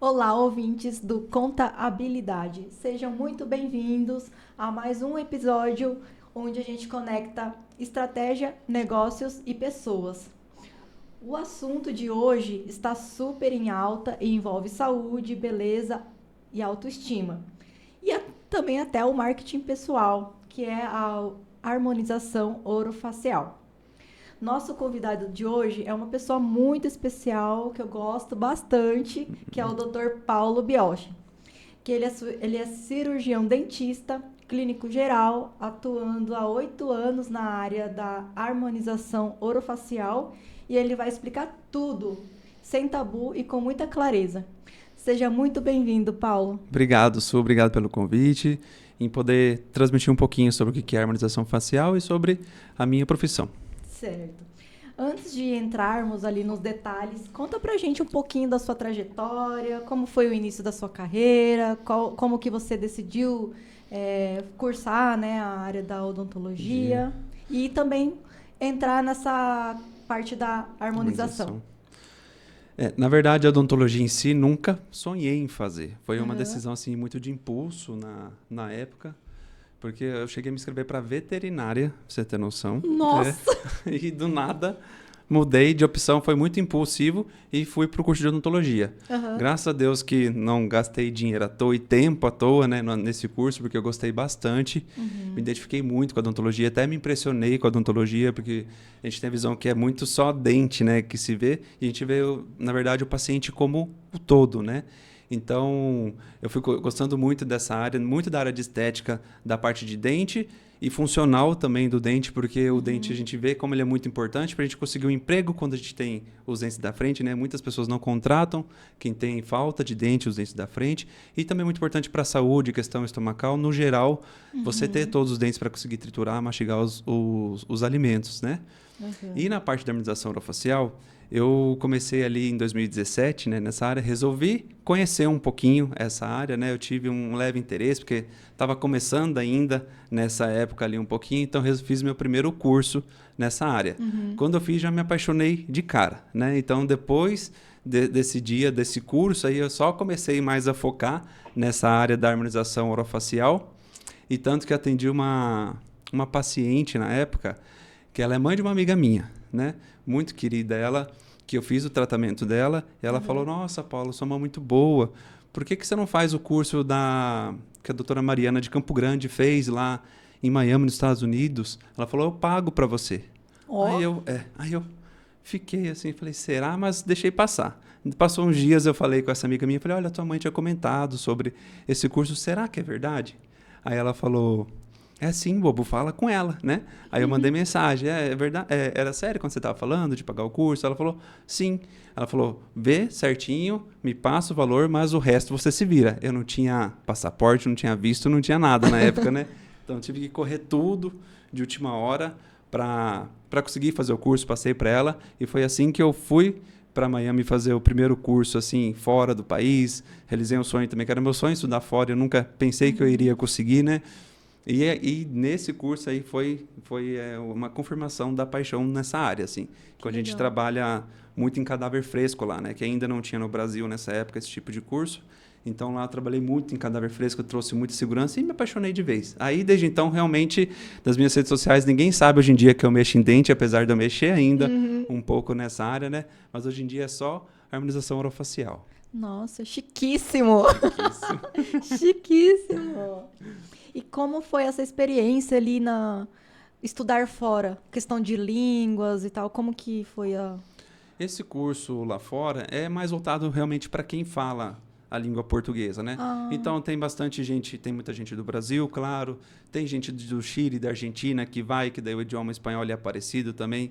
Olá, ouvintes do Contabilidade. Sejam muito bem-vindos a mais um episódio onde a gente conecta estratégia, negócios e pessoas. O assunto de hoje está super em alta e envolve saúde, beleza e autoestima. Também até o marketing pessoal, que é a harmonização orofacial. Nosso convidado de hoje é uma pessoa muito especial que eu gosto bastante, que é o Dr. Paulo Biolchi, que ele é cirurgião dentista, clínico geral, atuando há 8 anos na área da harmonização orofacial, e ele vai explicar tudo, sem tabu e com muita clareza. Seja muito bem-vindo, Paulo. Obrigado, Su, obrigado pelo convite, em poder transmitir um pouquinho sobre o que é harmonização facial e sobre a minha profissão. Certo. Antes de entrarmos ali nos detalhes, conta pra gente um pouquinho da sua trajetória, como foi o início da sua carreira, como que você decidiu cursar, né, a área da odontologia e também entrar nessa parte da harmonização. Na verdade, a odontologia em si nunca sonhei em fazer. Foi uma decisão assim muito de impulso na época. Porque eu cheguei a me inscrever para veterinária, pra você ter noção. Nossa! E do nada mudei de opção, foi muito impulsivo e fui para o curso de odontologia. Graças a Deus que não gastei dinheiro à toa e tempo à toa, né, nesse curso, porque eu gostei bastante. Me identifiquei muito com a odontologia, até me impressionei com a odontologia, porque a gente tem a visão que é muito só dente, né, que se vê, e a gente vê, na verdade, o paciente como o todo, né? Então, eu fui gostando muito dessa área, muito da área de estética, da parte de dente e funcional também do dente, porque o dente a gente vê como ele é muito importante para a gente conseguir um emprego quando a gente tem os dentes da frente, né? Muitas pessoas não contratam quem tem falta de dente, os dentes da frente. E também é muito importante para a saúde, questão estomacal, no geral, você ter todos os dentes para conseguir triturar, mastigar os alimentos, né? E na parte da harmonização orofacial, eu comecei ali em 2017, né, nessa área, resolvi conhecer um pouquinho essa área, né? Eu tive um leve interesse, porque estava começando ainda nessa época ali um pouquinho, então fiz meu primeiro curso nessa área. Quando eu fiz, já me apaixonei de cara, né? Então, depois desse curso, aí eu só comecei mais a focar nessa área da harmonização orofacial, e tanto que atendi uma paciente na época, que ela é mãe de uma amiga minha, né? Muito querida ela, que eu fiz o tratamento dela, e ela falou, nossa, Paulo, sua mãe é muito boa, por que você não faz o curso que a doutora Mariana de Campo Grande fez lá em Miami, nos Estados Unidos? Ela falou, eu pago para você. Oh. Aí eu fiquei assim, falei, será? Mas deixei passar. Passou uns dias, eu falei com essa amiga minha, falei, olha, tua mãe tinha comentado sobre esse curso, será que é verdade? Aí ela falou, é sim, bobo, fala com ela, né? Aí eu mandei mensagem, é verdade, era sério quando você estava falando de pagar o curso? Ela falou, sim. Ela falou, vê certinho, me passa o valor, mas o resto você se vira. Eu não tinha passaporte, não tinha visto, não tinha nada na época, né? Então eu tive que correr tudo de última hora para conseguir fazer o curso, passei para ela, e foi assim que eu fui para Miami fazer o primeiro curso assim fora do país. Realizei um sonho também, que era meu sonho estudar fora, eu nunca pensei que eu iria conseguir, né? E nesse curso aí foi uma confirmação da paixão nessa área, assim. Quando a gente trabalha muito em cadáver fresco lá, né? Que ainda não tinha no Brasil nessa época esse tipo de curso. Então lá eu trabalhei muito em cadáver fresco, trouxe muita segurança e me apaixonei de vez. Aí desde então, realmente, das minhas redes sociais, ninguém sabe hoje em dia que eu mexo em dente, apesar de eu mexer ainda um pouco nessa área, né? Mas hoje em dia é só harmonização orofacial. Nossa, chiquíssimo! Chiquíssimo! E como foi essa experiência ali estudar fora? Questão de línguas e tal, como que foi a... Esse curso lá fora é mais voltado realmente para quem fala a língua portuguesa, né? Então tem bastante gente, tem muita gente do Brasil, claro, tem gente do Chile, da Argentina que vai, que daí o idioma espanhol é parecido também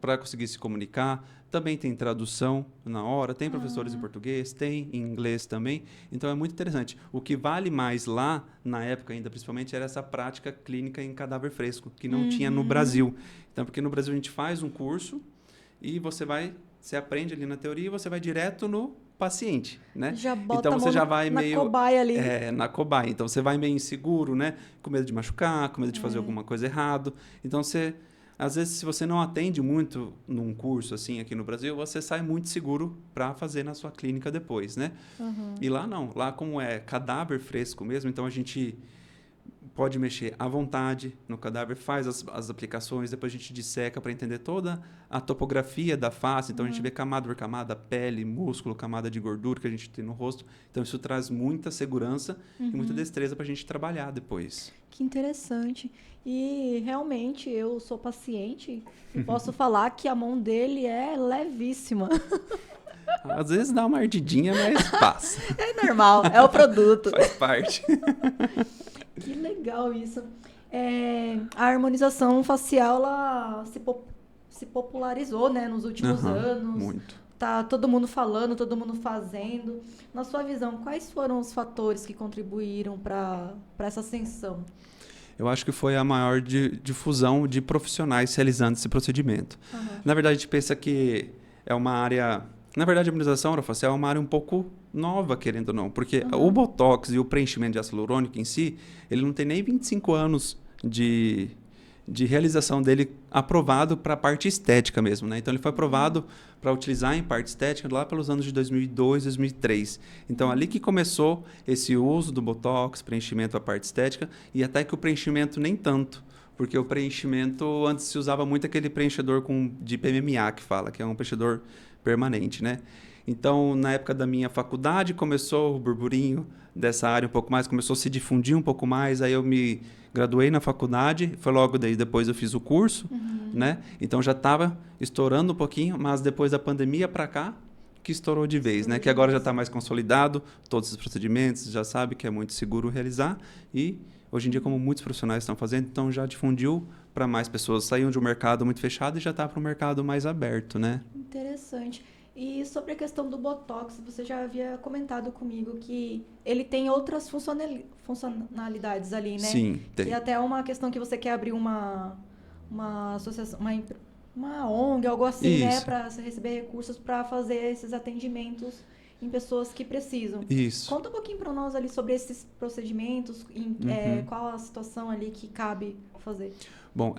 para conseguir se comunicar. Também tem tradução na hora, tem professores em português, tem em inglês também. Então é muito interessante. O que vale mais lá, na época ainda principalmente, era essa prática clínica em cadáver fresco, que não tinha no Brasil. Então, porque no Brasil a gente faz um curso e você aprende ali na teoria e você vai direto no paciente, né? Já bota então a você mão já vai na meio cobaia ali. na cobaia. Então você vai meio inseguro, né? Com medo de machucar, com medo de fazer alguma coisa errado. Então às vezes, se você não atende muito num curso assim aqui no Brasil, você sai muito seguro para fazer na sua clínica depois, né? E lá não. Lá, como é cadáver fresco mesmo, então a gente pode mexer à vontade no cadáver, faz as aplicações, depois a gente disseca para entender toda a topografia da face. Então, a gente vê camada por camada, pele, músculo, camada de gordura que a gente tem no rosto. Então, isso traz muita segurança e muita destreza para a gente trabalhar depois. Que interessante. E, realmente, eu sou paciente e posso falar que a mão dele é levíssima. Às vezes dá uma ardidinha, mas passa. É normal, é o produto. Faz parte. Que legal isso. A harmonização facial ela se popularizou, né, nos últimos anos. Muito. Tá todo mundo falando, todo mundo fazendo. Na sua visão, quais foram os fatores que contribuíram para essa ascensão? Eu acho que foi a maior difusão de profissionais realizando esse procedimento. Na verdade, a gente pensa que é uma área... Na verdade, a harmonização orofacial é uma área um pouco nova, querendo ou não, porque o Botox e o preenchimento de ácido hialurônico em si, ele não tem nem 25 anos de realização dele aprovado para a parte estética mesmo, né? Então, ele foi aprovado para utilizar em parte estética lá pelos anos de 2002, 2003. Então, ali que começou esse uso do Botox, preenchimento para a parte estética, e até que o preenchimento nem tanto, porque o preenchimento, antes se usava muito aquele preenchedor de PMMA, que fala, que é um preenchedor permanente, né? Então, na época da minha faculdade, começou o burburinho dessa área um pouco mais, começou a se difundir um pouco mais, aí eu me graduei na faculdade, foi logo daí, depois eu fiz o curso, né? Então, já estava estourando um pouquinho, mas depois da pandemia para cá, que estourou de vez, né? Que agora já está mais consolidado, todos os procedimentos, já sabe que é muito seguro realizar e, hoje em dia, como muitos profissionais estão fazendo, então já difundiu para mais pessoas, saíram de um mercado muito fechado e já está para um mercado mais aberto, né? Interessante. E sobre a questão do Botox, você já havia comentado comigo que ele tem outras funcionalidades ali, né? Sim, tem. E até uma questão que você quer abrir uma associação, uma ONG, algo assim, Isso. né? Para receber recursos para fazer esses atendimentos em pessoas que precisam. Isso. Conta um pouquinho para nós ali sobre esses procedimentos, qual a situação ali que cabe fazer. Bom,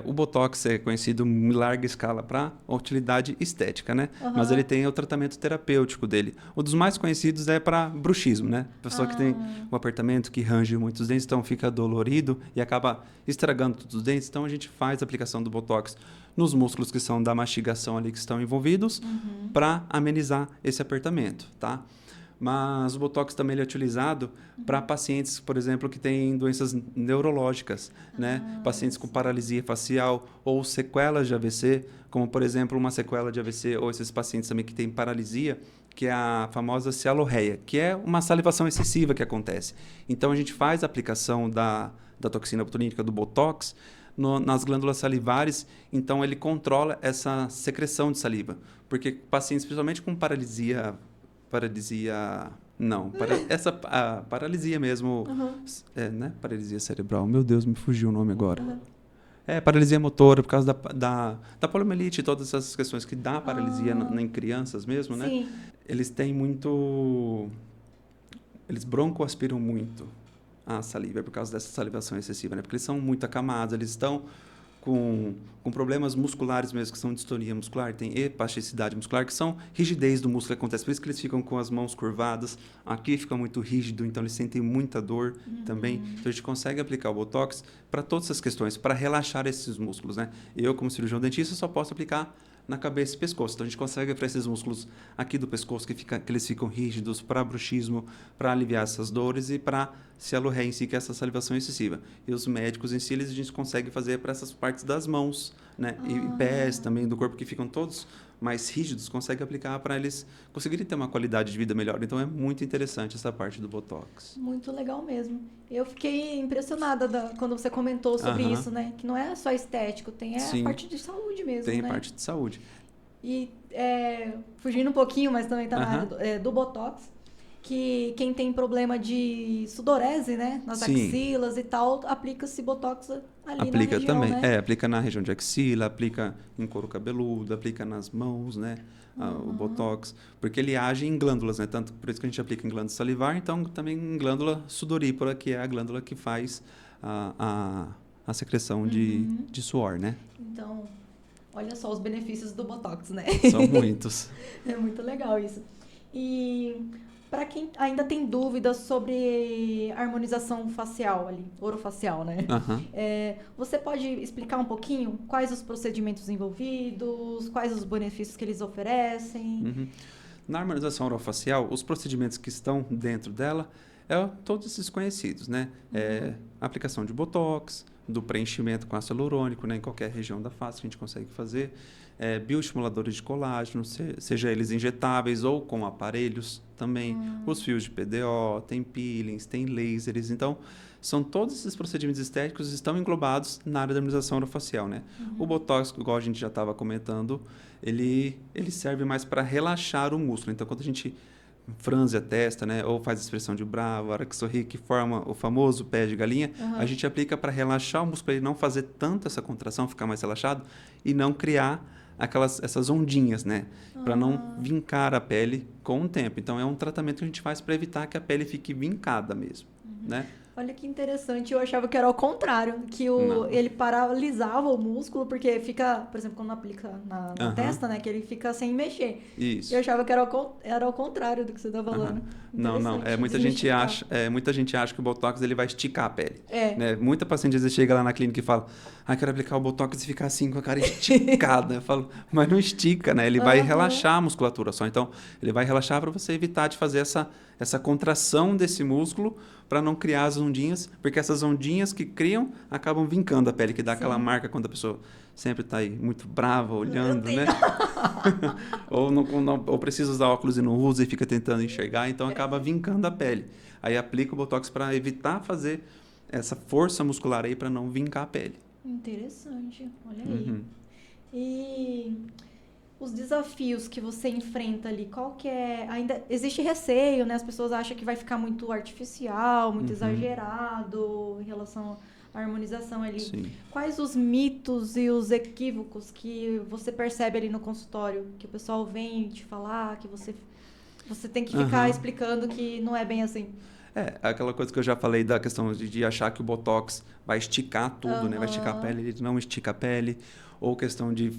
o Botox é conhecido em larga escala para utilidade estética, né? Mas ele tem o tratamento terapêutico dele. Um dos mais conhecidos é para bruxismo, né? Pessoa que tem um apertamento que range muitos dentes, então fica dolorido e acaba estragando todos os dentes. Então, a gente faz a aplicação do Botox nos músculos que são da mastigação ali que estão envolvidos para amenizar esse apertamento, tá? Mas o Botox também ele é utilizado para pacientes, por exemplo, que têm doenças neurológicas, né? Pacientes com paralisia facial ou sequelas de AVC, como, por exemplo, uma sequela de AVC, ou esses pacientes também que têm paralisia, que é a famosa cialorreia, que é uma salivação excessiva que acontece. Então, a gente faz a aplicação da toxina botulínica, do Botox, nas glândulas salivares, então ele controla essa secreção de saliva. Porque pacientes, principalmente com paralisia paralisia mesmo, né? Paralisia cerebral. Meu Deus, me fugiu o nome agora. Paralisia motora, por causa da poliomielite e todas essas questões que dá paralisia em crianças mesmo, né? Sim. Eles têm muito... Eles broncoaspiram muito a saliva por causa dessa salivação excessiva, né? Porque eles são muito acamados, eles estão com problemas musculares mesmo, que são distonia muscular, tem espasticidade muscular, que são rigidez do músculo que acontece. Por isso que eles ficam com as mãos curvadas, aqui fica muito rígido, então eles sentem muita dor também. Então a gente consegue aplicar o Botox para todas essas questões, para relaxar esses músculos, né? Eu, como cirurgião dentista, só posso aplicar na cabeça e pescoço. Então a gente consegue para esses músculos aqui do pescoço que eles ficam rígidos, para bruxismo, para aliviar essas dores e para cialorreia em si, que é essa salivação excessiva. E os médicos em si, a gente consegue fazer para essas partes das mãos, né? E pés também do corpo que ficam todos mais rígidos, consegue aplicar para eles conseguirem ter uma qualidade de vida melhor. Então é muito interessante essa parte do Botox. Muito legal mesmo. Eu fiquei impressionada quando você comentou sobre isso, né? Que não é só estético, tem a parte de saúde mesmo, tem né? a parte de saúde. E fugindo um pouquinho, mas também está na área do Botox, que quem tem problema de sudorese, né? Nas axilas e tal, aplica-se Botox ali na região, também, né? Aplica na região de axila, aplica em couro cabeludo, aplica nas mãos, né? O Botox, porque ele age em glândulas, né? Tanto por isso que a gente aplica em glândula salivar, então também em glândula sudorípara, que é a glândula que faz a secreção de suor, né? Então, olha só os benefícios do Botox, né? São muitos. É muito legal isso. E para quem ainda tem dúvidas sobre harmonização facial ali, orofacial, né? Você pode explicar um pouquinho quais os procedimentos envolvidos, quais os benefícios que eles oferecem? Na harmonização orofacial, os procedimentos que estão dentro dela todos esses conhecidos, né? Aplicação de Botox, do preenchimento com ácido hialurônico, né? Em qualquer região da face que a gente consegue fazer. Bioestimuladores de colágeno, seja eles injetáveis ou com aparelhos também. Os fios de PDO, tem peelings, tem lasers. Então, são todos esses procedimentos estéticos que estão englobados na área da harmonização orofacial, né? O Botox, igual a gente já estava comentando, ele serve mais para relaxar o músculo. Então, quando a gente franze a testa, né? Ou faz expressão de bravo, a hora que sorri, que forma o famoso pé de galinha, a gente aplica para relaxar o músculo, ele não fazer tanto essa contração, ficar mais relaxado e não criar essas ondinhas, né? Para não vincar a pele com o tempo. Então, é um tratamento que a gente faz para evitar que a pele fique vincada mesmo, né? Olha que interessante, eu achava que era ao contrário, que ele paralisava o músculo, porque fica, por exemplo, quando aplica na testa, né, que ele fica sem mexer. Isso. Eu achava que era ao contrário do que você está falando. Não, muita gente acha que o Botox ele vai esticar a pele. Né? Muita paciente às vezes chega lá na clínica e fala, quero aplicar o Botox e ficar assim com a cara esticada. Eu falo, mas não estica, né? Ele vai relaxar a musculatura só. Então, ele vai relaxar para você evitar de fazer essa contração desse músculo para não criar as ondinhas, porque essas ondinhas que criam acabam vincando a pele, que dá aquela marca quando a pessoa sempre está aí muito brava, olhando, né? ou precisa usar óculos e não usa e fica tentando enxergar, então acaba vincando a pele. Aí aplica o Botox para evitar fazer essa força muscular aí para não vincar a pele. Interessante, olha aí. E os desafios que você enfrenta ali, qual que é? Ainda existe receio, né? As pessoas acham que vai ficar muito artificial, muito exagerado em relação à harmonização ali. Sim. Quais os mitos e os equívocos que você percebe ali no consultório? Que o pessoal vem te falar, que você tem que ficar explicando que não é bem assim. Aquela coisa que eu já falei da questão de achar que o Botox vai esticar tudo, né? Vai esticar a pele, ele não estica a pele. Ou questão de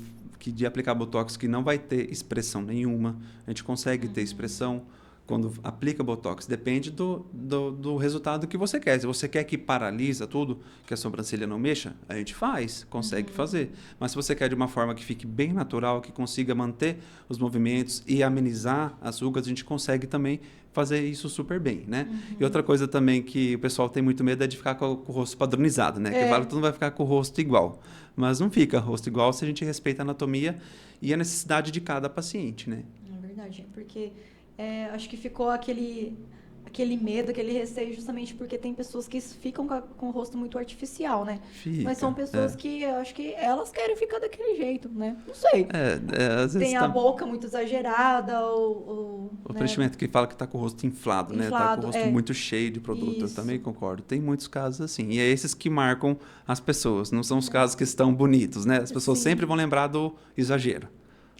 aplicar Botox que não vai ter expressão nenhuma. A gente consegue ter expressão quando aplica Botox. Depende do resultado que você quer. Se você quer que paralisa tudo, que a sobrancelha não mexa, a gente consegue fazer. Mas se você quer de uma forma que fique bem natural, que consiga manter os movimentos e amenizar as rugas, a gente consegue também fazer isso super bem, né? E outra coisa também que o pessoal tem muito medo é de ficar com o rosto padronizado, né? Que fala que todo mundo vai ficar com o rosto igual. Mas não fica rosto igual se a gente respeita a anatomia e a necessidade de cada paciente, né? É verdade, porque acho que ficou aquele medo, aquele receio, justamente porque tem pessoas que ficam com o rosto muito artificial, né? Mas são pessoas que eu acho que elas querem ficar daquele jeito, né? Não sei. Às vezes tem a boca muito exagerada ou o preenchimento que fala que está com o rosto inflado, né? Está com o rosto muito cheio de produto. Eu também concordo. Tem muitos casos assim. E é esses que marcam as pessoas. Não são os casos que estão bonitos, né? As pessoas sempre vão lembrar do exagero.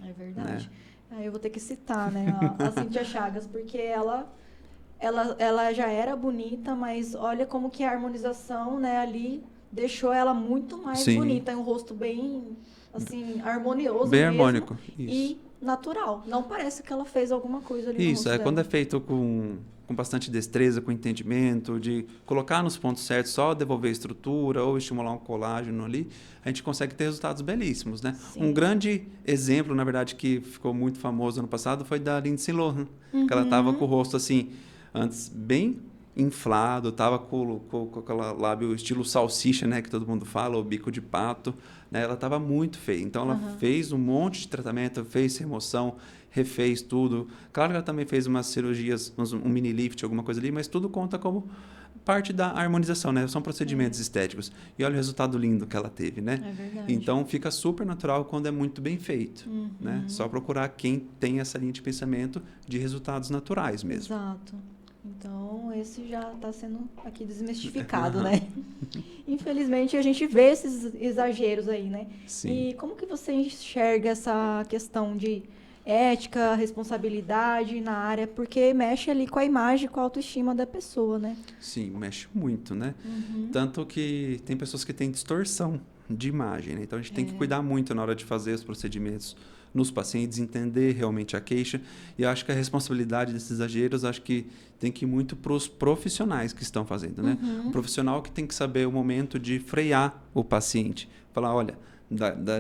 É verdade. Né? Eu vou ter que citar, né? A Cíntia Chagas, porque ela já era bonita, mas olha como que a harmonização, né, ali deixou ela muito mais bonita. É um rosto bem, assim, harmonioso bem mesmo, harmônico. Isso. E natural. Não parece que ela fez alguma coisa ali no rosto dela. Quando é feito com bastante destreza, com entendimento, de colocar nos pontos certos, só devolver a estrutura ou estimular um colágeno ali, a gente consegue ter resultados belíssimos, né? Um grande exemplo, na verdade, que ficou muito famoso ano passado foi da Lindsay Lohan, que ela estava com o rosto assim, antes bem inflado, tava com aquela lábio estilo salsicha, né, que todo mundo fala, o bico de pato, né? Ela tava muito feia. Então ela fez um monte de tratamento, fez remoção, refez tudo. Claro que ela também fez umas cirurgias, um mini lift, alguma coisa ali, mas tudo conta como parte da harmonização, né? São procedimentos estéticos. E olha o resultado lindo que ela teve, né? É verdade. Então fica super natural quando é muito bem feito, né? Só procurar quem tem essa linha de pensamento de resultados naturais mesmo. Exato. Então, esse já está sendo aqui desmistificado, né? Infelizmente, a gente vê esses exageros aí, né? Sim. E como que você enxerga essa questão de ética, responsabilidade na área, porque mexe ali com a imagem, com a autoestima da pessoa, né? Sim, mexe muito, né? Tanto que tem pessoas que têm distorção de imagem, né? Então a gente tem que cuidar muito na hora de fazer os procedimentos nos pacientes, entender realmente a queixa. E eu acho que a responsabilidade desses exageros, acho que tem que ir muito para os profissionais que estão fazendo, né? O profissional que tem que saber o momento de frear o paciente. Falar, olha,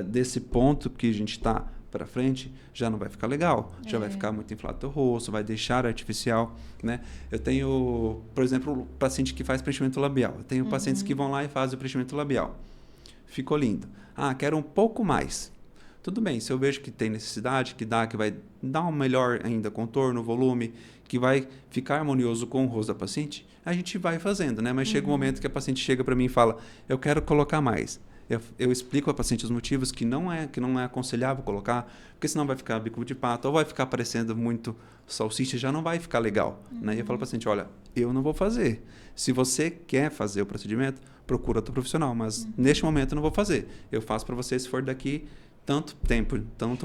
desse ponto que a gente está para frente, já não vai ficar legal. Já vai ficar muito inflado teu rosto, vai deixar artificial, né? Eu tenho, por exemplo, o paciente que faz preenchimento labial. Eu tenho pacientes que vão lá e fazem o preenchimento labial. Ficou lindo. Ah, quero um pouco mais. Tudo bem, se eu vejo que tem necessidade, que vai dar um melhor ainda contorno, volume, que vai ficar harmonioso com o rosto da paciente, a gente vai fazendo, né? Mas chega um momento que a paciente chega para mim e fala, eu quero colocar mais. Eu explico ao paciente os motivos que não é aconselhável colocar, porque senão vai ficar bico de pato, ou vai ficar parecendo muito salsicha, já não vai ficar legal. Né? E eu falo para o paciente, olha, eu não vou fazer. Se você quer fazer o procedimento, procura outro profissional, mas neste momento eu não vou fazer. Eu faço para você se for daqui tanto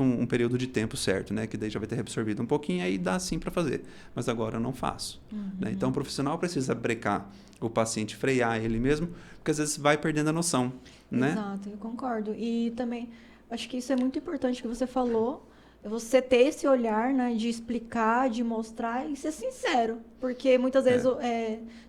um período de tempo certo, né? Que daí já vai ter absorvido um pouquinho, aí dá sim para fazer. Mas agora eu não faço. Né? Então o profissional precisa brecar o paciente, frear ele mesmo, porque às vezes vai perdendo a noção. Né? Exato, eu concordo. E também, acho que isso é muito importante que você falou, você ter esse olhar, né, de explicar, de mostrar e ser sincero. Porque muitas vezes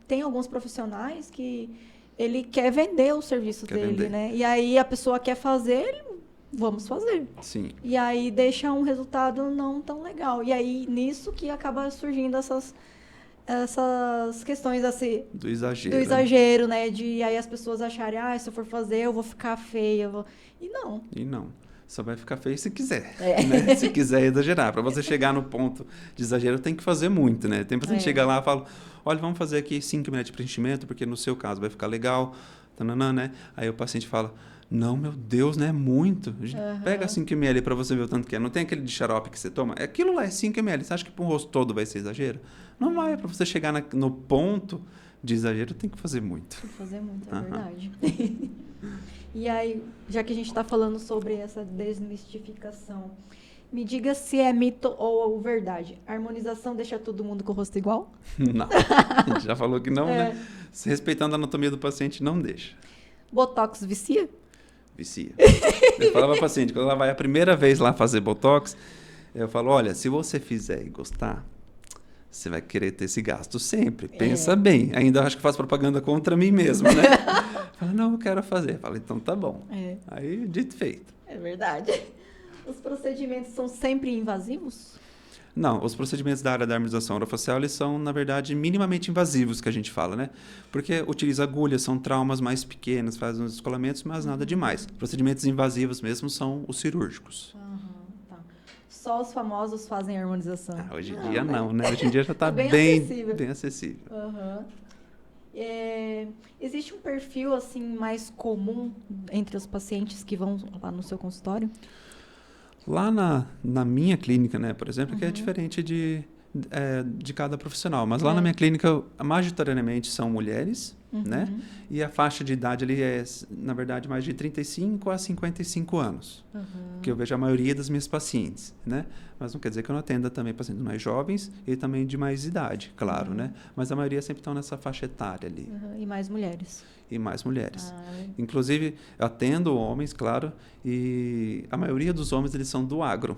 tem alguns profissionais que ele quer vender o serviço dele, né? E aí a pessoa quer fazer, vamos fazer. Sim. E aí deixa um resultado não tão legal. E aí nisso que acaba surgindo essas questões assim do exagero, né? De aí as pessoas acharem, se eu for fazer eu vou ficar feia, e não, só vai ficar feio se quiser, né? Se quiser exagerar. Para você chegar no ponto de exagero tem que fazer muito, né? Tem paciente que chega lá e fala, olha, vamos fazer aqui 5 minutos de preenchimento porque no seu caso vai ficar legal, tananã, né? Aí o paciente fala, não, meu Deus, né? Muito. Pega 5 ml para você ver o tanto que é. Não tem aquele de xarope que você toma? Aquilo lá é 5 ml. Você acha que para o rosto todo vai ser exagero? Não vai. Para você chegar no ponto de exagero, tem que fazer muito. Tem que fazer muito, é verdade. E aí, já que a gente está falando sobre essa desmistificação, me diga se é mito ou verdade. A harmonização deixa todo mundo com o rosto igual? Não. A gente já falou que não, né? Respeitando a anatomia do paciente, não deixa. Botox vicia? Vicia. Eu falava para a paciente, quando ela vai a primeira vez lá fazer Botox, eu falo, olha, se você fizer e gostar, você vai querer ter esse gasto sempre. Pensa bem. Ainda acho que faço propaganda contra mim mesmo, né? Fala, não, eu quero fazer. Fala, então tá bom. Aí, dito e feito. É verdade. Os procedimentos são sempre invasivos? Não, os procedimentos da área da harmonização orofacial, eles são, na verdade, minimamente invasivos, que a gente fala, né? Porque utiliza agulhas, são traumas mais pequenos, faz uns descolamentos, mas nada demais. Procedimentos invasivos mesmo são os cirúrgicos. Tá. Só os famosos fazem harmonização. Hoje em dia não, né? Hoje em dia já está bem acessível. Existe um perfil assim mais comum entre os pacientes que vão lá no seu consultório? Lá na minha clínica, né, por exemplo, que é diferente de cada profissional. Mas lá na minha clínica, majoritariamente são mulheres, né? E a faixa de idade ali é, na verdade, mais de 35 a 55 anos. Que eu vejo a maioria das minhas pacientes, né? Mas não quer dizer que eu não atenda também pacientes mais jovens e também de mais idade, claro, né? Mas a maioria sempre estão nessa faixa etária ali. E mais mulheres. E mais mulheres. Inclusive, eu atendo homens, claro, e a maioria dos homens, eles são do agro.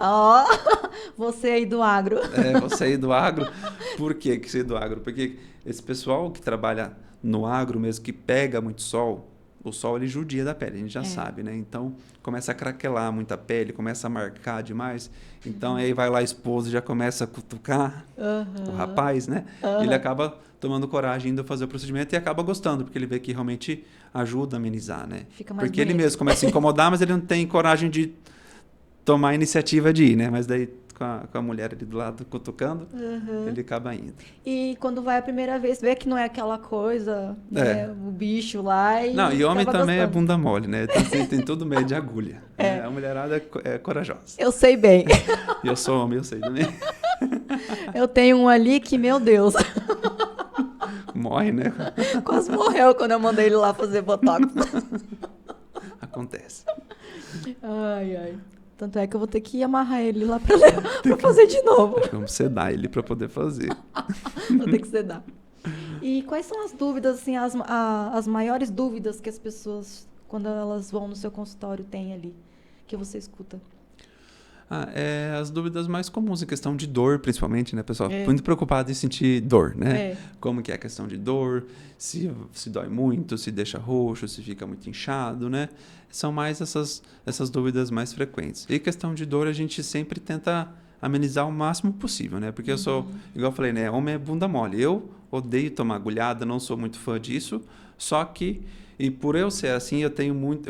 Você aí do agro. Você aí do agro. Por que você é do agro? Porque esse pessoal que trabalha no agro mesmo, que pega muito sol, o sol ele judia da pele, a gente já sabe, né? Então, começa a craquelar muito a pele, começa a marcar demais. Então, aí vai lá a esposa e já começa a cutucar o rapaz, né? Ele acaba tomando coragem indo fazer o procedimento e acaba gostando, porque ele vê que realmente ajuda a amenizar, né? Fica mais porque bonito. Ele mesmo começa a se incomodar, mas ele não tem coragem de tomar a iniciativa de ir, né? Mas daí com a mulher ali do lado cutucando, ele acaba indo. E quando vai a primeira vez, vê que não é aquela coisa, né? O bicho lá e... Não, e homem também gostando. é bunda mole, né? Tem tudo meio de agulha. Né? A mulherada é corajosa. Eu sei bem. E eu sou homem, eu sei também. Eu tenho um ali que, meu Deus... Morre, né? Quase morreu quando eu mandei ele lá fazer botox. Acontece. Ai. Tanto é que eu vou ter que amarrar ele lá pra fazer de novo. Vamos sedar ele para poder fazer. Vou ter que sedar. E quais são as dúvidas, assim, as maiores dúvidas que as pessoas, quando elas vão no seu consultório, têm ali, que você escuta? As dúvidas mais comuns, a questão de dor, principalmente, né, pessoal? Muito preocupado em sentir dor, né? Como que é a questão de dor, se dói muito, se deixa roxo, se fica muito inchado, né? São mais essas dúvidas mais frequentes. E questão de dor, a gente sempre tenta amenizar o máximo possível, né? Porque eu sou, igual eu falei, né? Homem é bunda mole. Eu odeio tomar agulhada, não sou muito fã disso, só que... E por eu ser assim, eu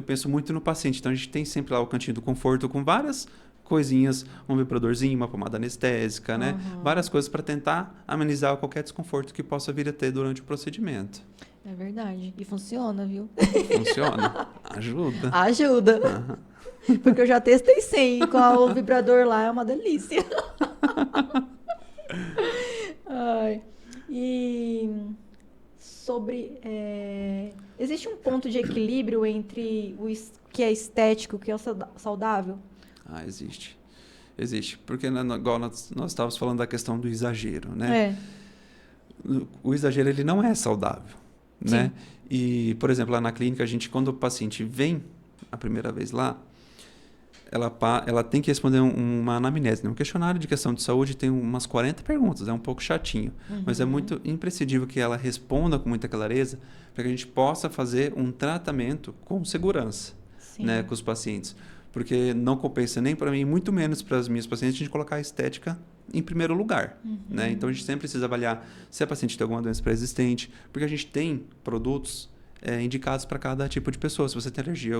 penso muito no paciente. Então, a gente tem sempre lá o cantinho do conforto com várias coisinhas, um vibradorzinho, uma pomada anestésica, né? Várias coisas para tentar amenizar qualquer desconforto que possa vir a ter durante o procedimento. É verdade. E funciona, viu? Funciona. Ajuda. Ajuda. Porque eu já testei sem. Com o vibrador lá é uma delícia. Ai. E sobre... existe um ponto de equilíbrio entre o que é estético e o que é saudável? Existe. Existe. Porque, igual nós estávamos falando da questão do exagero, né? O exagero, ele não é saudável, né? E, por exemplo, lá na clínica, quando o paciente vem a primeira vez lá, ela tem que responder uma anamnese, né? Um questionário de questão de saúde tem umas 40 perguntas, é um pouco chatinho, mas é muito imprescindível que ela responda com muita clareza para que a gente possa fazer um tratamento com segurança, né, com os pacientes. Porque não compensa nem para mim, muito menos para as minhas pacientes, a gente colocar a estética em primeiro lugar. Né? Então, a gente sempre precisa avaliar se a paciente tem alguma doença pré-existente, porque a gente tem produtos indicados para cada tipo de pessoa. Se você tem alergia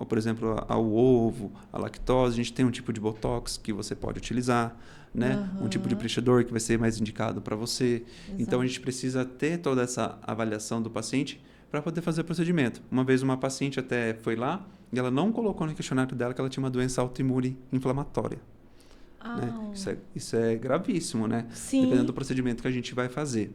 por exemplo, ao ovo, à lactose, a gente tem um tipo de botox que você pode utilizar, né? Um tipo de preenchedor que vai ser mais indicado para você. Exato. Então, a gente precisa ter toda essa avaliação do paciente para poder fazer o procedimento. Uma vez uma paciente até foi lá e ela não colocou no questionário dela que ela tinha uma doença autoimune inflamatória. Né? Isso é gravíssimo, né? Sim. Dependendo do procedimento que a gente vai fazer.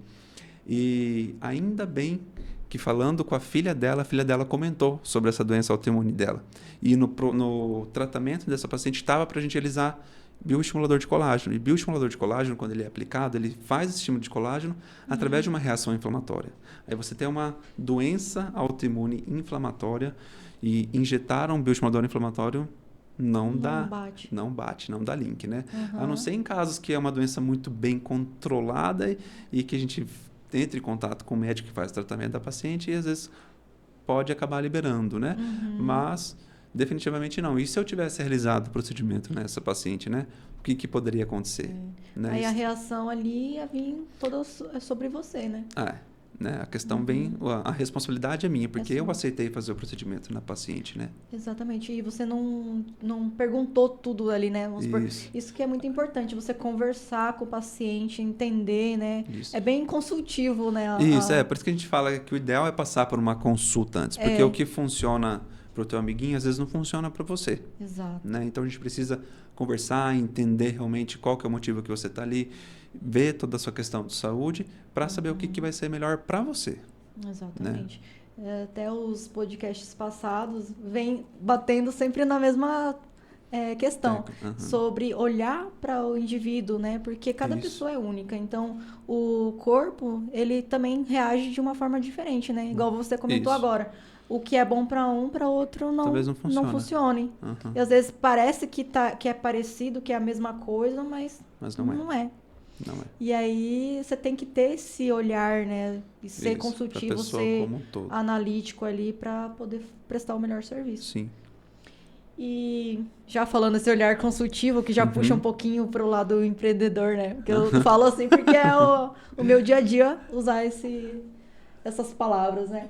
E ainda bem que falando com a filha dela comentou sobre essa doença autoimune dela. E no tratamento dessa paciente estava para a gente realizar bioestimulador de colágeno. E bioestimulador de colágeno, quando ele é aplicado, ele faz esse estímulo de colágeno através de uma reação inflamatória. Aí você tem uma doença autoimune inflamatória e injetar um bioestimulador inflamatório não dá link, né? A não ser em casos que é uma doença muito bem controlada e que a gente entre em contato com o médico que faz o tratamento da paciente e às vezes pode acabar liberando, né? Mas definitivamente não. E se eu tivesse realizado o procedimento nessa paciente, né? O que poderia acontecer? Né? Aí a reação ali ia vir toda sobre você, né? Né? A questão a responsabilidade é minha, porque eu aceitei fazer o procedimento na paciente, né? Exatamente. E você não perguntou tudo ali, né? Isso que é muito importante, você conversar com o paciente, entender, né? Isso. É bem consultivo, né? Por isso que a gente fala que o ideal é passar por uma consulta antes, porque o que funciona para o teu amiguinho, às vezes não funciona para você. Exato. Né? Então, a gente precisa conversar, entender realmente qual que é o motivo que você está ali, ver toda a sua questão de saúde, para saber o que vai ser melhor para você. Exatamente. Né? Até os podcasts passados vem batendo sempre na mesma questão, sobre olhar para o indivíduo, né? Porque cada pessoa é única. Então, o corpo, ele também reage de uma forma diferente, né? Igual você comentou agora. O que é bom para um, para outro talvez não funcione. E às vezes parece que é parecido, que é a mesma coisa, mas não é. Não é. E aí você tem que ter esse olhar, né? E ser consultivo, ser analítico ali para poder prestar o melhor serviço. Sim. E já falando esse olhar consultivo, que já puxa um pouquinho pro lado empreendedor, né? Porque eu falo assim porque é o meu dia a dia usar essas palavras, né?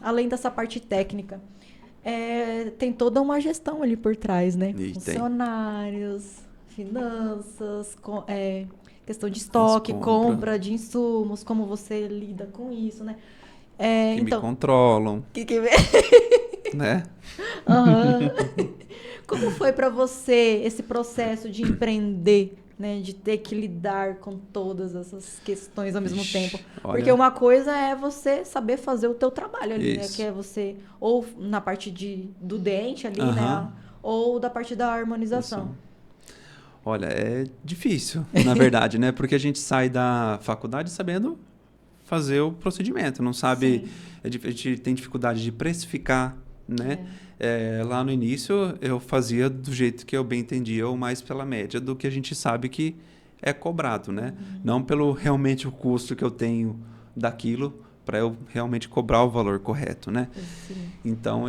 Além dessa parte técnica, tem toda uma gestão ali por trás, né? Funcionários, finanças, questão de estoque, compra de insumos, como você lida com isso, né? Me controlam. Né? Como foi para você esse processo de empreender, né? De ter que lidar com todas essas questões ao mesmo tempo? Porque uma coisa é você saber fazer o teu trabalho ali, né? Que é você, ou na parte do dente ali, né? ou da parte da harmonização? Olha, é difícil, na verdade, né? Porque a gente sai da faculdade sabendo fazer o procedimento, não sabe... A gente tem dificuldade de precificar, né? Lá no início, eu fazia do jeito que eu bem entendia, ou mais pela média do que a gente sabe que é cobrado, né? Não pelo realmente o custo que eu tenho daquilo, para eu realmente cobrar o valor correto, né? Sim. Então,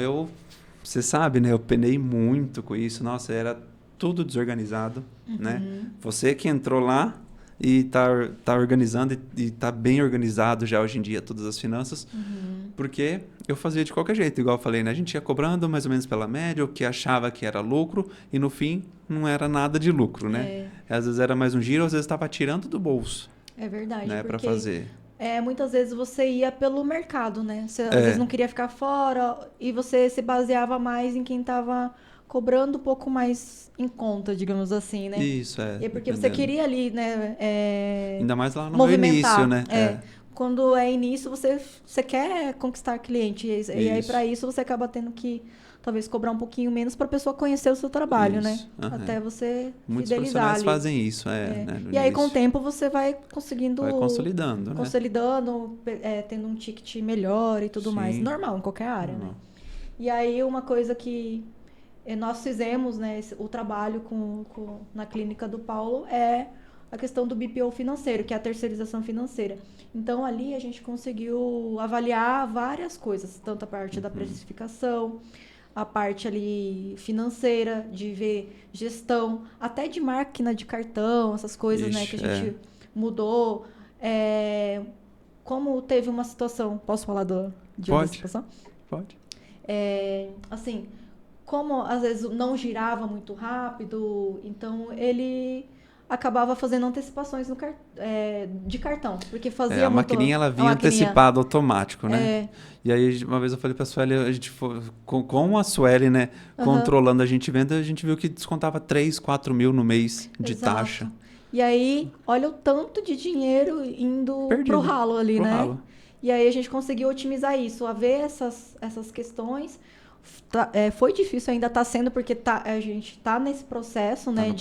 você sabe, né? Eu penei muito com isso. Nossa, era tudo desorganizado, né? Você que entrou lá e tá organizando e tá bem organizado já hoje em dia todas as finanças, porque eu fazia de qualquer jeito, igual eu falei, né? A gente ia cobrando mais ou menos pela média, o que achava que era lucro, e no fim não era nada de lucro, né? Às vezes era mais um giro, às vezes estava tirando do bolso. É verdade, né, para fazer. Muitas vezes você ia pelo mercado, né? Você às vezes não queria ficar fora e você se baseava mais em quem estava cobrando um pouco mais em conta, digamos assim, né? Isso, E porque você queria ali, né? Ainda mais lá no movimentar, início, né? Quando é início, você quer conquistar cliente. E aí, para isso, você acaba tendo que talvez cobrar um pouquinho menos para a pessoa conhecer o seu trabalho, né? Até você Muitos fidelizar profissionais ali. fazem isso, né, E aí, com o tempo, você vai conseguindo... Vai consolidando, né? Consolidando, tendo um ticket melhor e tudo mais. Normal, em qualquer área, né? E aí, uma coisa que nós fizemos, né, o trabalho na clínica do Paulo é a questão do BPO financeiro, que é a terceirização financeira. Então, ali a gente conseguiu avaliar várias coisas, tanto a parte da precificação, a parte ali financeira, de ver gestão, até de máquina de cartão, essas coisas, né, que a gente mudou. Como teve uma situação... Posso falar de outra situação? Pode. Assim, como às vezes não girava muito rápido, então ele acabava fazendo antecipações de cartão, porque fazia a maquininha ela vinha antecipada automático, né? E aí uma vez eu falei para a Sueli, a gente foi com a Sueli, né, controlando a gente vendo, a gente viu que descontava 3, 4 mil no mês de taxa. E aí, olha o tanto de dinheiro indo pro ralo ali, né? Ralo. E aí a gente conseguiu otimizar isso, a ver essas questões. Foi difícil, ainda está sendo, porque a gente está nesse processo, né,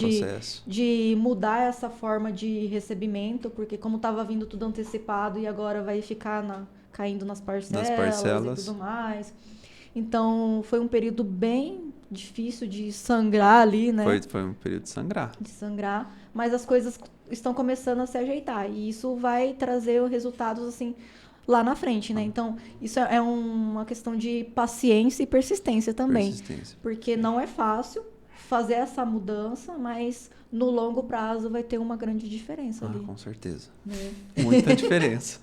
de mudar essa forma de recebimento, porque como estava vindo tudo antecipado e agora vai ficar caindo nas parcelas e tudo mais. Então, foi um período bem difícil de sangrar ali, né? Foi um período de sangrar. Mas as coisas estão começando a se ajeitar e isso vai trazer resultados, assim, lá na frente, né? Então, isso é uma questão de paciência e persistência também. Porque não é fácil fazer essa mudança, mas no longo prazo vai ter uma grande diferença ali. Com certeza. Muita diferença.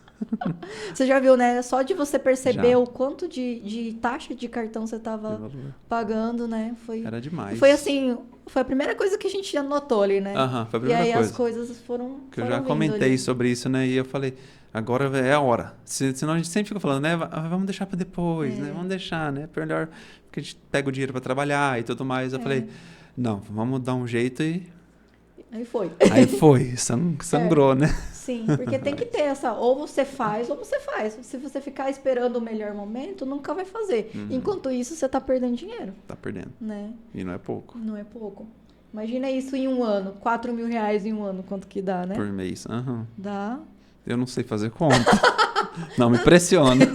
Você já viu, né? Só de você perceber o quanto de taxa de cartão você estava pagando, né? Era demais. Foi assim, foi a primeira coisa que a gente anotou ali, né? Foi a primeira coisa. E aí as coisas foram que eu já comentei sobre isso, né? E eu falei, agora é a hora. Senão a gente sempre fica falando, né? Vamos deixar para depois, né? Vamos deixar, né? Melhor, porque a gente pega o dinheiro para trabalhar e tudo mais. Eu falei, não, vamos dar um jeito e... Aí foi. Sangrou, né? Sim, porque tem que ter ou você faz, ou você faz. Se você ficar esperando o melhor momento, nunca vai fazer. Enquanto isso, você tá perdendo dinheiro. Tá perdendo. Né? E não é pouco. Não é pouco. Imagina isso em um ano, 4 mil reais em um ano, quanto que dá, né? Por mês, Dá. Eu não sei fazer conta. Não me pressiona.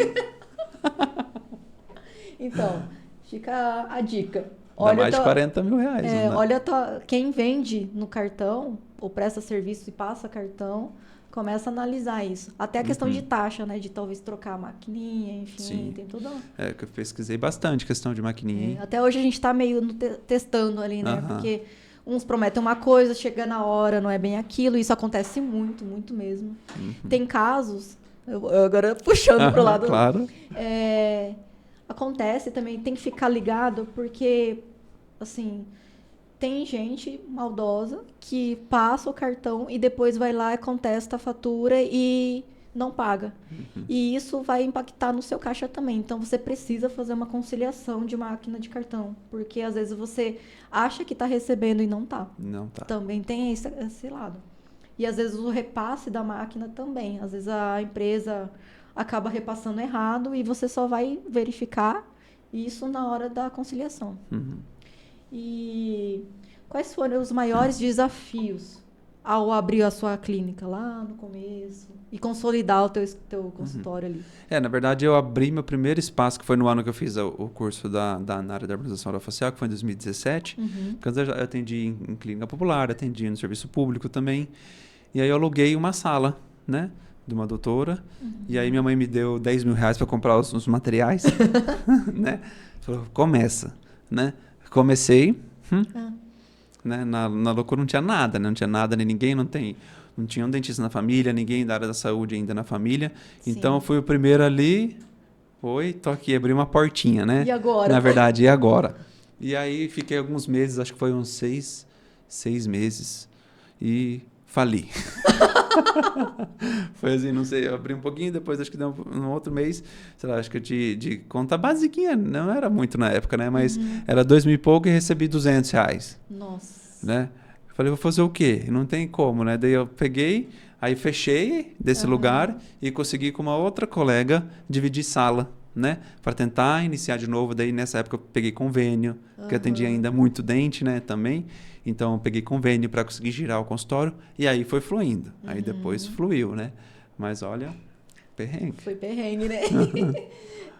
Então, fica a dica. Dá mais de 40 mil reais. Olha, quem vende no cartão, ou presta serviço e passa cartão, começa a analisar isso. Até a questão de taxa, né? De talvez trocar a maquininha, enfim, tem tudo. Que eu pesquisei bastante questão de maquininha. Até hoje a gente tá meio testando ali, né? Porque uns prometem uma coisa, chega na hora, não é bem aquilo. Isso acontece muito, muito mesmo. Tem casos, eu agora puxando pro lado... Claro. Acontece também, tem que ficar ligado, porque, assim, tem gente maldosa que passa o cartão e depois vai lá e contesta a fatura e não paga. E isso vai impactar no seu caixa também. Então, você precisa fazer uma conciliação de máquina de cartão, porque às vezes você acha que está recebendo e não está. Não tá. Também tem esse lado. E às vezes o repasse da máquina também. Às vezes a empresa acaba repassando errado e você só vai verificar isso na hora da conciliação. E quais foram os maiores desafios ao abrir a sua clínica lá no começo e consolidar o teu consultório ali? Na verdade, eu abri meu primeiro espaço, que foi no ano que eu fiz o curso na área da harmonização orofacial, que foi em 2017. Porque antes eu atendi em clínica popular, atendi no serviço público também. E aí eu aluguei uma sala, né? De uma doutora. E aí minha mãe me deu R$10.000 para comprar os materiais. Né? Falou, começa, né? Comecei. Né? Na loucura não tinha nada, né? Não tinha nada, nem ninguém, não tinha um dentista na família, ninguém da área da saúde ainda na família. Sim. Então, eu fui o primeiro ali. Oi, tô aqui, abri uma portinha, né? E agora? Na verdade, e agora? E aí, fiquei alguns meses, acho que foi uns seis meses. E fali. Foi assim, não sei, eu abri um pouquinho, depois acho que deu um outro mês, sei lá, acho que de conta basiquinha, não era muito na época, né? Mas era 2.000 e pouco e recebi R$200. Nossa. Né? Falei, vou fazer o quê? Não tem como, né? Daí eu peguei, aí fechei desse lugar e consegui com uma outra colega dividir sala, né? Para tentar iniciar de novo. Daí nessa época eu peguei convênio, porque atendia ainda muito dente, né? Também. Então eu peguei convênio para conseguir girar o consultório e aí foi fluindo. Aí depois fluiu, né? Mas olha, perrengue. Foi perrengue, né?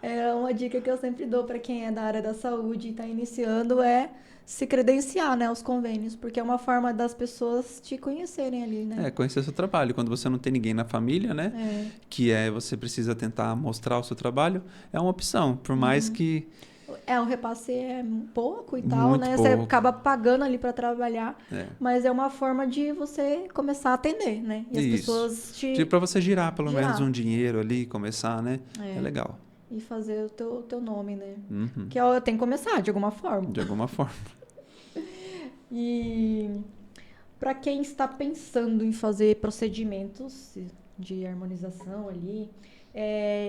É uma dica que eu sempre dou para quem é da área da saúde e está iniciando é se credenciar, né, aos convênios, porque é uma forma das pessoas te conhecerem ali, né? Conhecer seu trabalho. Quando você não tem ninguém na família, né? Que você precisa tentar mostrar o seu trabalho, é uma opção, por mais que... O repasse é pouco e tal, muito né? pouco. Você acaba pagando ali para trabalhar, mas é uma forma de você começar a atender, né? E as pessoas para você girar pelo menos um dinheiro ali, começar, né? É legal. E fazer o teu nome, né? Que tem que começar de alguma forma. De alguma forma. E para quem está pensando em fazer procedimentos de harmonização ali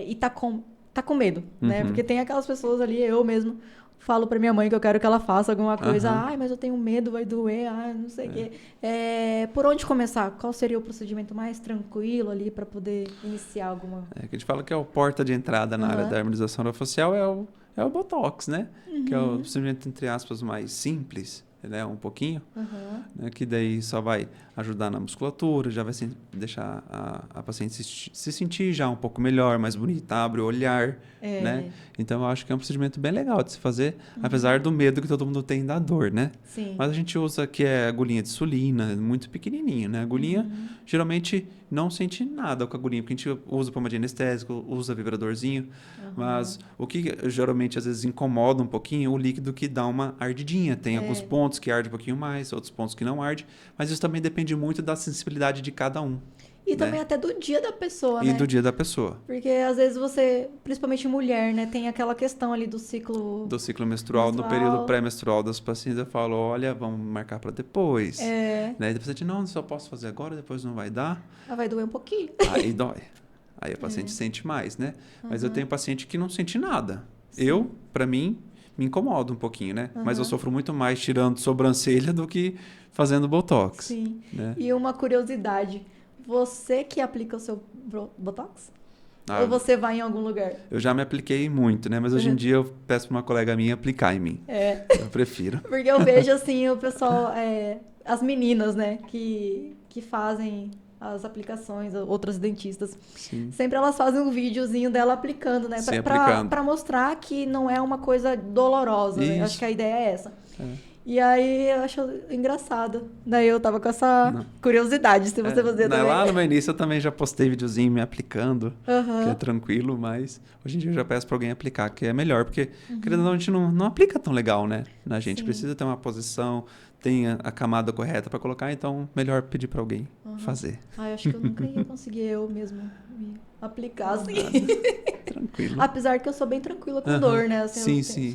e tá com medo, né? Porque tem aquelas pessoas ali, eu mesmo falo para minha mãe que eu quero que ela faça alguma coisa. Ai, mas eu tenho medo, vai doer, não sei o quê. Por onde começar? Qual seria o procedimento mais tranquilo ali para poder iniciar alguma... Que a gente fala que é o porta de entrada na área da harmonização orofacial é o Botox, né? Que é o procedimento, entre aspas, mais simples, né? Um pouquinho, né? Que daí só vai ajudar na musculatura, já vai deixar a paciente se sentir já um pouco melhor, mais bonita, abre o olhar, né? Então, eu acho que é um procedimento bem legal de se fazer, apesar do medo que todo mundo tem da dor, né? Sim. Mas a gente usa que é agulhinha de insulina, muito pequenininho, né? Agulhinha, geralmente, não sente nada com a agulhinha, porque a gente usa pomada de anestésico, usa vibradorzinho, mas o que geralmente, às vezes, incomoda um pouquinho é o líquido que dá uma ardidinha. Tem alguns pontos que arde um pouquinho mais, outros pontos que não arde, mas isso também depende muito da sensibilidade de cada um. E também até do dia da pessoa, né? E do dia da pessoa. Porque às vezes você, principalmente mulher, né, tem aquela questão ali do ciclo... Do ciclo menstrual. No período pré-menstrual das pacientes, eu falo, olha, vamos marcar para depois. Daí depois você diz, não, só posso fazer agora, depois não vai dar. Vai doer um pouquinho. Aí dói. Aí a paciente sente mais, né? Mas eu tenho paciente que não sente nada. Sim. Para mim, me incomoda um pouquinho, né? Mas eu sofro muito mais tirando sobrancelha do que fazendo Botox. Sim. Né? E uma curiosidade, você que aplica o seu Botox? Ou você vai em algum lugar? Eu já me apliquei muito, né? Mas hoje em dia eu peço para uma colega minha aplicar em mim. Eu prefiro. Porque eu vejo, assim, o pessoal... as meninas, né? Que fazem as aplicações, outras dentistas. Sim. Sempre elas fazem um videozinho dela aplicando, né? Pra mostrar que não é uma coisa dolorosa, né? Acho que a ideia é essa. E aí eu acho engraçado. Daí eu tava com essa curiosidade, se você fazer também. Lá no meu início eu também já postei videozinho me aplicando, que é tranquilo, mas hoje em dia eu já peço pra alguém aplicar, que é melhor, porque querendo ou não, a gente não aplica tão legal, né? A gente precisa ter uma posição, tem a camada correta pra colocar, então melhor pedir pra alguém fazer. Eu acho que eu nunca ia conseguir eu mesmo me aplicar assim. Tranquilo. Apesar que eu sou bem tranquila com dor, né? Assim, sim.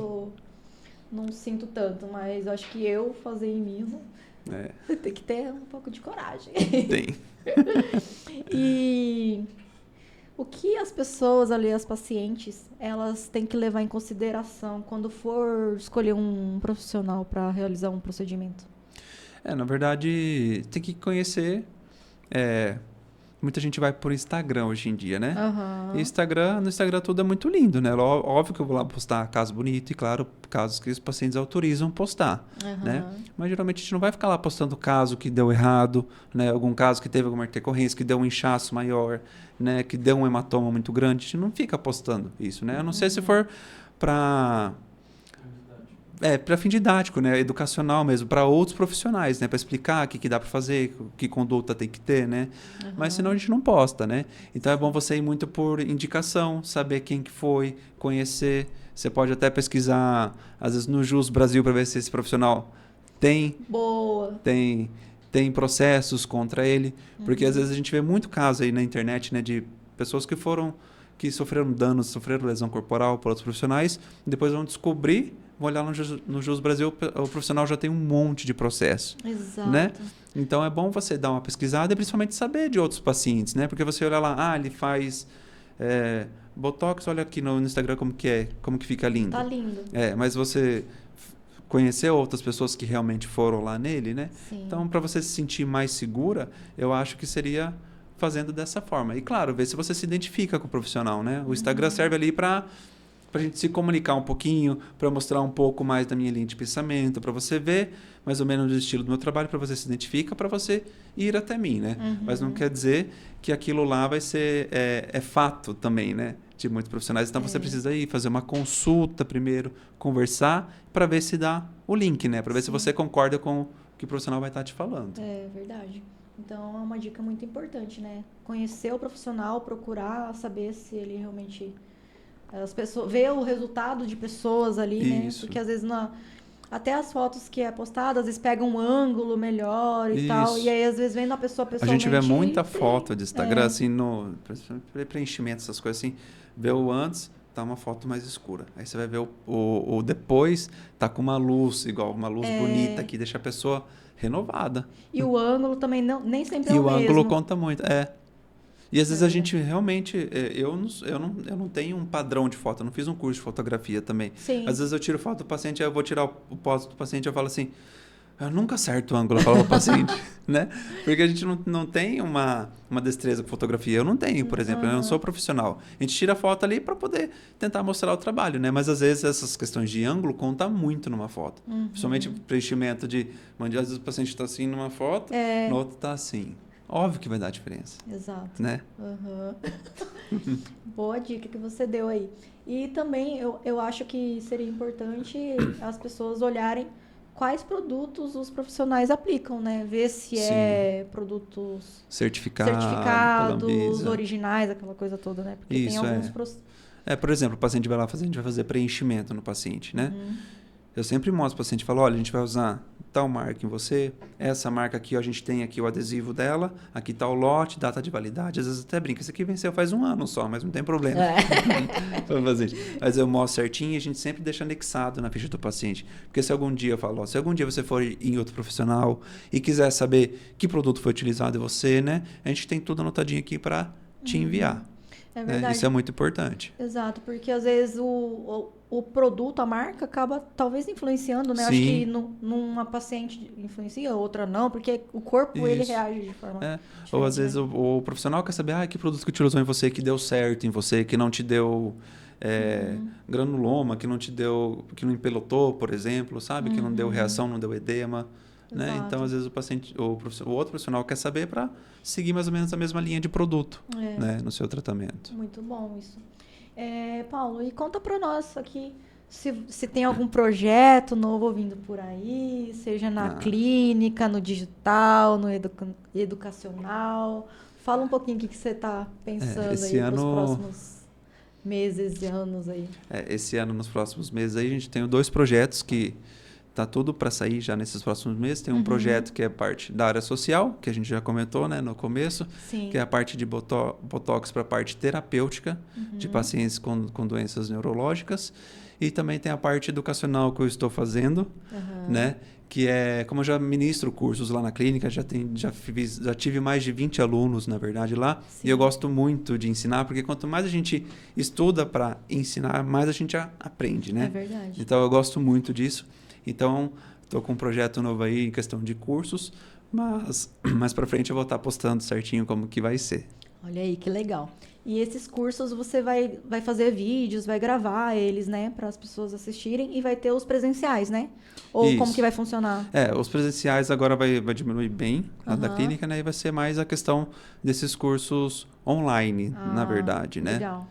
Não sinto tanto, mas eu acho que eu fazer em mim tem que ter um pouco de coragem. Tem. E o que as pessoas ali, as pacientes, elas têm que levar em consideração quando for escolher um profissional para realizar um procedimento? Na verdade, tem que conhecer muita gente vai por Instagram hoje em dia, né? Uhum. E no Instagram tudo é muito lindo, né? Óbvio que eu vou lá postar caso bonito e, claro, casos que os pacientes autorizam postar, né? Mas geralmente a gente não vai ficar lá postando caso que deu errado, né? Algum caso que teve alguma intercorrência, que deu um inchaço maior, né? Que deu um hematoma muito grande. A gente não fica postando isso, né? A não ser se for para fim didático, né? Educacional mesmo, para outros profissionais, né? Para explicar o que dá para fazer, que conduta tem que ter, né? Mas senão a gente não posta, né? Então é bom você ir muito por indicação, saber quem que foi, conhecer. Você pode até pesquisar, às vezes, no JUS Brasil para ver se esse profissional tem processos contra ele. Porque às vezes a gente vê muito caso aí na internet, né? De pessoas que sofreram danos, sofreram lesão corporal por outros profissionais, e depois vão descobrir, vão olhar no JUS Brasil, o profissional já tem um monte de processo. Exato. Né? Então é bom você dar uma pesquisada e principalmente saber de outros pacientes, né? Porque você olha lá, ele faz Botox, olha aqui no Instagram como que fica lindo. Tá lindo. Mas você conhecer outras pessoas que realmente foram lá nele, né? Sim. Então, para você se sentir mais segura, eu acho que seria fazendo dessa forma. E, claro, ver se você se identifica com o profissional, né? O Instagram serve ali para a gente se comunicar um pouquinho, para mostrar um pouco mais da minha linha de pensamento, para você ver mais ou menos o estilo do meu trabalho, para você se identificar, para você ir até mim, né? Mas não quer dizer que aquilo lá vai ser fato também, né? De muitos profissionais. Então, você precisa ir fazer uma consulta primeiro, conversar, para ver se dá o link, né? Para ver se você concorda com o que o profissional vai estar te falando. É verdade. Então, é uma dica muito importante, né? Conhecer o profissional, procurar saber se ele realmente... As pessoas, ver o resultado de pessoas ali, né? Porque às vezes até as fotos que é postada, às vezes pegam um ângulo melhor e tal. E aí, às vezes, vendo a pessoa pessoalmente... A gente vê muita foto de Instagram, assim, no preenchimento, essas coisas assim. Vê o antes, tá uma foto mais escura. Aí você vai ver o depois, tá com uma luz, igual uma luz bonita que deixa a pessoa renovada. E o ângulo também nem sempre é o mesmo. E o ângulo conta muito, E às vezes a gente realmente... Eu não tenho um padrão de foto, eu não fiz um curso de fotografia também. Sim. Às vezes eu tiro foto do paciente, aí eu vou tirar o pós do paciente, eu falo assim... Eu nunca acerto o ângulo, eu falo pro paciente, né? Porque a gente não tem uma destreza com fotografia. Eu não tenho, por exemplo, eu não sou profissional. A gente tira a foto ali para poder tentar mostrar o trabalho, né? Mas às vezes essas questões de ângulo contam muito numa foto. Principalmente preenchimento de... Às vezes o paciente está assim numa foto, no outro está assim. Óbvio que vai dar diferença. Exato. Né? Boa dica que você deu aí. E também eu acho que seria importante as pessoas olharem quais produtos os profissionais aplicam, né? Ver se é produtos certificados, originais, aquela coisa toda, né? Porque tem alguns... por exemplo, o paciente vai lá a gente vai fazer preenchimento no paciente, né? Eu sempre mostro para o paciente, falo, olha, a gente vai usar tal marca em você, essa marca aqui, ó, a gente tem aqui o adesivo dela, aqui tá o lote, data de validade, às vezes até brinca, esse aqui venceu faz 1 ano só, mas não tem problema. Mas eu mostro certinho e a gente sempre deixa anexado na ficha do paciente, porque se algum dia eu falo, se algum dia você for em outro profissional e quiser saber que produto foi utilizado em você, né, a gente tem tudo anotadinho aqui para te enviar. É verdade. Isso é muito importante. Exato, porque às vezes o produto, a marca, acaba talvez influenciando, né? Sim. Acho que numa paciente influencia, outra não, porque o corpo, ele reage de forma diferente. Ou às vezes o profissional quer saber, que produto que utilizou em você, que deu certo em você, que não te deu granuloma, que não empelotou, por exemplo, sabe? Que não deu reação, não deu edema. Né? Então, às vezes, o outro profissional quer saber para seguir mais ou menos a mesma linha de produto né? No seu tratamento. Muito bom isso. Paulo, e conta para nós aqui se tem algum projeto novo vindo por aí, seja na clínica, no digital, no educacional. Fala um pouquinho o que você está pensando aí para os próximos meses e anos aí. Esse ano, nos próximos meses, aí, a gente tem 2 projetos que tá tudo para sair já nesses próximos meses. Tem um projeto que é parte da área social, que a gente já comentou, né, no começo. Sim. Que é a parte de botox para a parte terapêutica de pacientes com doenças neurológicas. E também tem a parte educacional que eu estou fazendo, né, que é, como eu já ministro cursos lá na clínica, já tive mais de 20 alunos, na verdade, lá. Sim. E eu gosto muito de ensinar, porque quanto mais a gente estuda para ensinar, mais a gente aprende, né? É verdade. Então, eu gosto muito disso. Então, estou com um projeto novo aí em questão de cursos mas mais para frente eu vou estar postando certinho como que vai ser. Olha aí, que legal. E esses cursos você vai fazer vídeos, vai gravar eles, né, para as pessoas assistirem e vai ter os presenciais, né? Ou Isso. como que vai funcionar? Os presenciais agora vai diminuir bem a da clínica, né? E vai ser mais a questão desses cursos online, na verdade, né? Legal.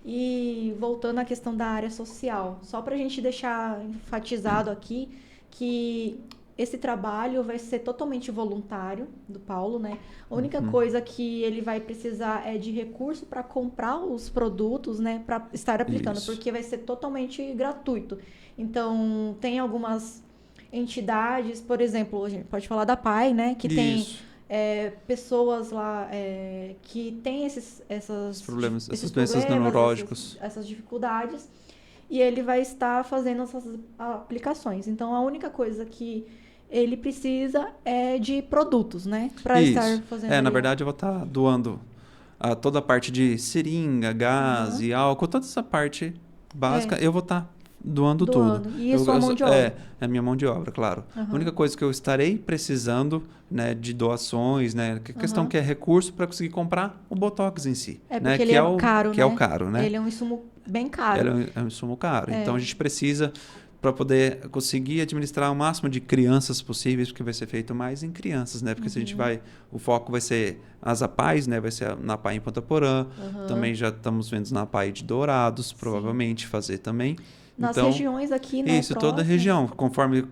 E voltando à questão da área social, só para a gente deixar enfatizado aqui que esse trabalho vai ser totalmente voluntário do Paulo, né? A única coisa que ele vai precisar é de recurso para comprar os produtos, né? Para estar aplicando, porque vai ser totalmente gratuito. Então, tem algumas entidades, por exemplo, a gente pode falar da PAI, né? Que tem pessoas lá que têm esses problemas, essas problemas, doenças neurológicas. essas dificuldades, e ele vai estar fazendo essas aplicações. Então, a única coisa que ele precisa é de produtos, né? Para estar fazendo. Na verdade, eu vou estar doando toda a parte de seringa, gás e álcool, toda essa parte básica, eu vou estar doando tudo. E a sua mão de obra? É a minha mão de obra, claro. A única coisa que eu estarei precisando, né, de doações, né, questão que é recurso para conseguir comprar o Botox em si. Porque né, ele é caro, né? Que é o caro, né? Ele é um insumo bem caro. Ele é um insumo caro. Então, a gente precisa para poder conseguir administrar o máximo de crianças possíveis, porque vai ser feito mais em crianças, né? Porque se a gente o foco vai ser as APAIs, né? Vai ser na APAI em Ponta Porã, também já estamos vendo na APAI de Dourados, provavelmente fazer também. Nas então, regiões aqui, né? Isso, toda a região. Conforme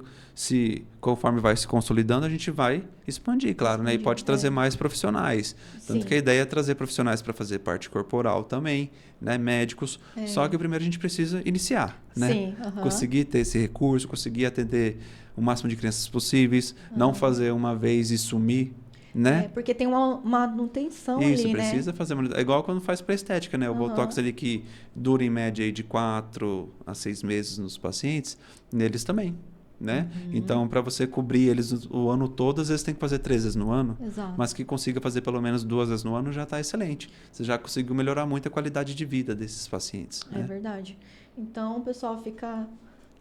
vai se consolidando, a gente vai expandir, claro, né? E pode trazer mais profissionais. Tanto que a ideia é trazer profissionais para fazer parte corporal também, né? Médicos. Só que primeiro a gente precisa iniciar, né? Sim, Conseguir ter esse recurso, conseguir atender o máximo de crianças possíveis, não fazer uma vez e sumir, né? Porque tem uma manutenção Isso, ali, precisa né? fazer. É igual quando faz para estética, né? O Botox ali que dura em média aí de 4 a 6 meses nos pacientes, neles também, né? Então, para você cobrir eles o ano todo, às vezes tem que fazer 3 vezes no ano. Exato. Mas que consiga fazer pelo menos 2 vezes no ano já está excelente. Você já conseguiu melhorar muito a qualidade de vida desses pacientes. É verdade. Então, pessoal, fica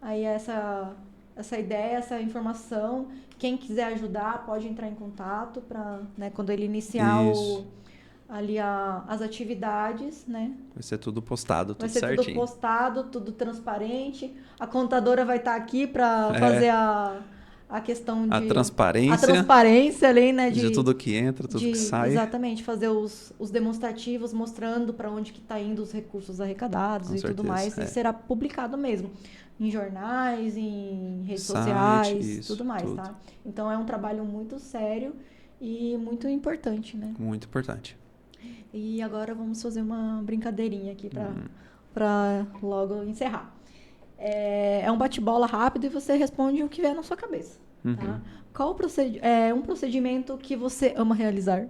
aí essa ideia, essa informação. Quem quiser ajudar, pode entrar em contato para, né, quando ele iniciar as atividades, né? Vai ser tudo postado, tudo certinho. Vai ser tudo postado, tudo transparente. A contadora vai estar aqui para fazer a questão de... A transparência. A transparência ali, né? De tudo que entra, tudo que sai. Exatamente, fazer os demonstrativos mostrando para onde que está indo os recursos arrecadados tudo mais. E será publicado mesmo. Em jornais, em redes sociais, tudo mais, tá? Então, é um trabalho muito sério e muito importante, né? Muito importante. E agora vamos fazer uma brincadeirinha aqui para logo encerrar. É um bate-bola rápido e você responde o que vier na sua cabeça, tá? Qual um procedimento que você ama realizar?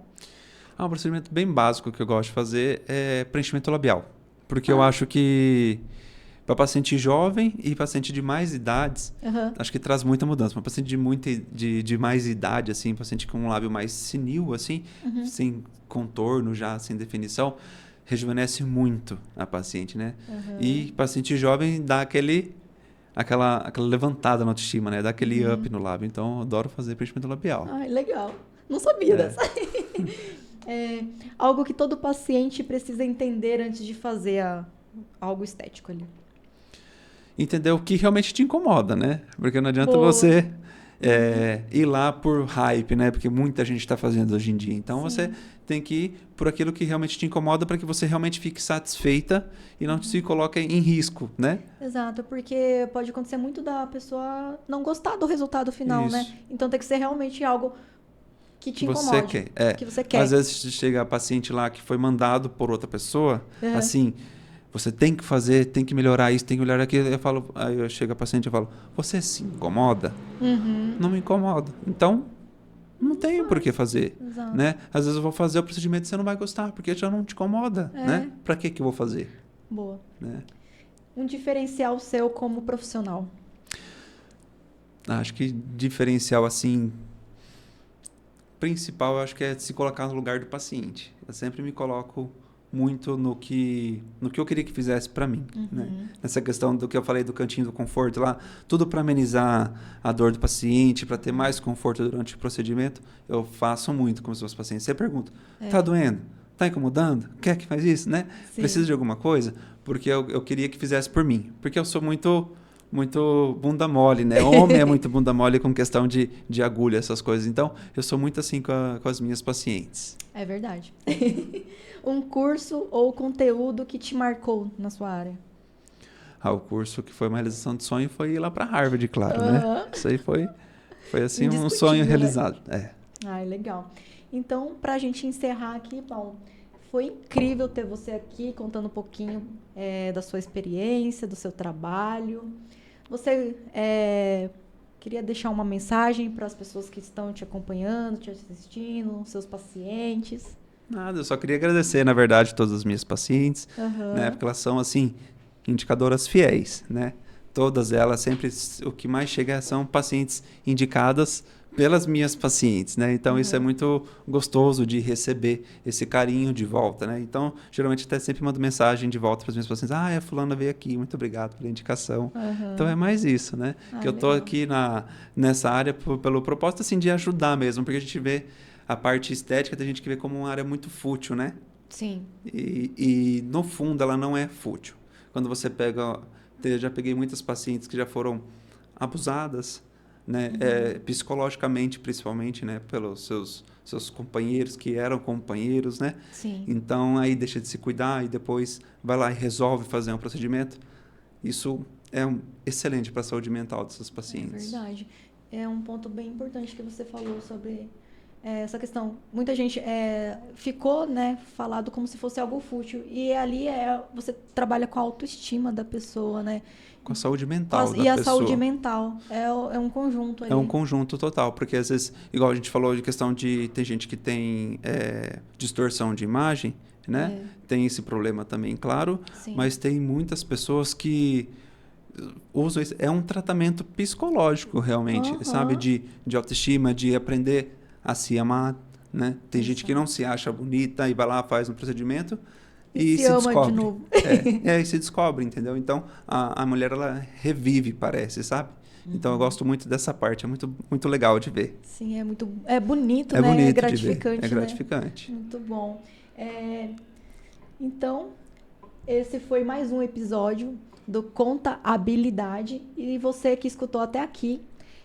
Um procedimento bem básico que eu gosto de fazer é preenchimento labial. Porque eu acho que para paciente jovem e paciente de mais idades, acho que traz muita mudança. Para paciente de mais idade, assim, paciente com um lábio mais senil, assim, sem contorno já, sem definição, rejuvenesce muito a paciente, né? E paciente jovem dá aquela levantada na autoestima, né? Dá aquele up no lábio. Então, eu adoro fazer preenchimento labial. Ai, legal. Não sabia dessa. Algo que todo paciente precisa entender antes de fazer algo estético ali. Entender o que realmente te incomoda, né? Porque não adianta você ir lá por hype, né? Porque muita gente está fazendo hoje em dia. Então, você tem que ir por aquilo que realmente te incomoda para que você realmente fique satisfeita e não se coloque em risco, né? Exato, porque pode acontecer muito da pessoa não gostar do resultado final, né? Então, tem que ser realmente algo que te incomode. Que você quer. Às vezes chega a paciente lá que foi mandado por outra pessoa, assim... Você tem que fazer, tem que melhorar isso, tem que melhorar aquilo. Aí eu chego a paciente e falo, você se incomoda? Não me incomoda. Então, não tenho por que fazer. Né? Às vezes eu vou fazer o procedimento e você não vai gostar, porque já não te incomoda. Né? Pra que eu vou fazer? Boa. Né? Um diferencial seu como profissional? Acho que diferencial, assim, principal, eu acho que é se colocar no lugar do paciente. Eu sempre me coloco muito no que eu queria que fizesse para mim, né? Nessa questão do que eu falei do cantinho do conforto lá, tudo para amenizar a dor do paciente, para ter mais conforto durante o procedimento, eu faço muito com os meus pacientes. Você pergunta, tá doendo? Tá incomodando? Quer que faz isso, né? Sim. Precisa de alguma coisa? Porque eu queria que fizesse por mim. Porque eu sou muito bunda mole, né? Homem é muito bunda mole com questão de agulha, essas coisas. Então, eu sou muito assim com as minhas pacientes. É verdade. Um curso ou conteúdo que te marcou na sua área? O curso que foi uma realização de sonho foi ir lá para Harvard, claro, né? Isso aí foi assim um sonho realizado. Né? Legal. Então, para a gente encerrar aqui, Paulo, foi incrível ter você aqui contando um pouquinho da sua experiência, do seu trabalho. Você queria deixar uma mensagem para as pessoas que estão te acompanhando, te assistindo, seus pacientes? Nada, eu só queria agradecer, na verdade, todas as minhas pacientes, né? Porque elas são, assim, indicadoras fiéis, né? Todas elas, sempre, o que mais chega são pacientes indicadas pelas minhas pacientes, né? Então, isso é muito gostoso de receber esse carinho de volta, né? Então, geralmente, até sempre mando mensagem de volta para as minhas pacientes. A fulana veio aqui, muito obrigado pela indicação. Então, é mais isso, né? Que eu tô aqui nessa área pelo propósito, assim, de ajudar mesmo, porque a gente vê a parte estética, tem gente que vê como uma área muito fútil, né? Sim. E no fundo, ela não é fútil. Quando você pega... Eu já peguei muitas pacientes que já foram abusadas, né? Psicologicamente, principalmente, né? Pelos seus companheiros, que eram companheiros, né? Sim. Então, aí deixa de se cuidar e depois vai lá e resolve fazer um procedimento. Isso é excelente para a saúde mental dessas pacientes. É verdade. É um ponto bem importante que você falou sobre essa questão. Muita gente ficou, né, falado como se fosse algo fútil. E ali você trabalha com a autoestima da pessoa, né? Com a saúde mental da pessoa. E a saúde mental. É um conjunto ali. É um conjunto total, porque às vezes, igual a gente falou de questão de... Tem gente que tem distorção de imagem, né? Tem esse problema também, claro. Sim. Mas tem muitas pessoas que usam isso. É um tratamento psicológico, realmente, sabe? De autoestima, de aprender a se amar, né? Tem gente que não se acha bonita e vai lá, faz um procedimento e se ama descobre. De novo. E se descobre, entendeu? Então, a mulher, ela revive, parece, sabe? Então, eu gosto muito dessa parte. É muito, muito legal de ver. Sim, é bonito, né? Bonito é gratificante, de ver. É gratificante. Né? Muito bom. Então, esse foi mais um episódio do Contabilidade. E você que escutou até aqui,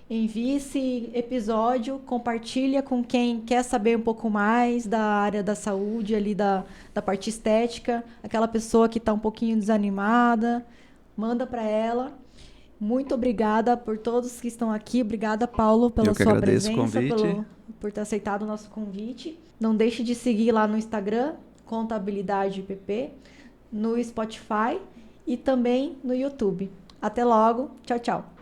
envie esse episódio, compartilha com quem quer saber um pouco mais da área da saúde, ali da parte estética, aquela pessoa que está um pouquinho desanimada, manda para ela. Muito obrigada por todos que estão aqui. Obrigada, Paulo, pela sua presença, por ter aceitado o nosso convite. Não deixe de seguir lá no Instagram, Contabilidade PP, no Spotify e também no YouTube. Até logo. Tchau, tchau.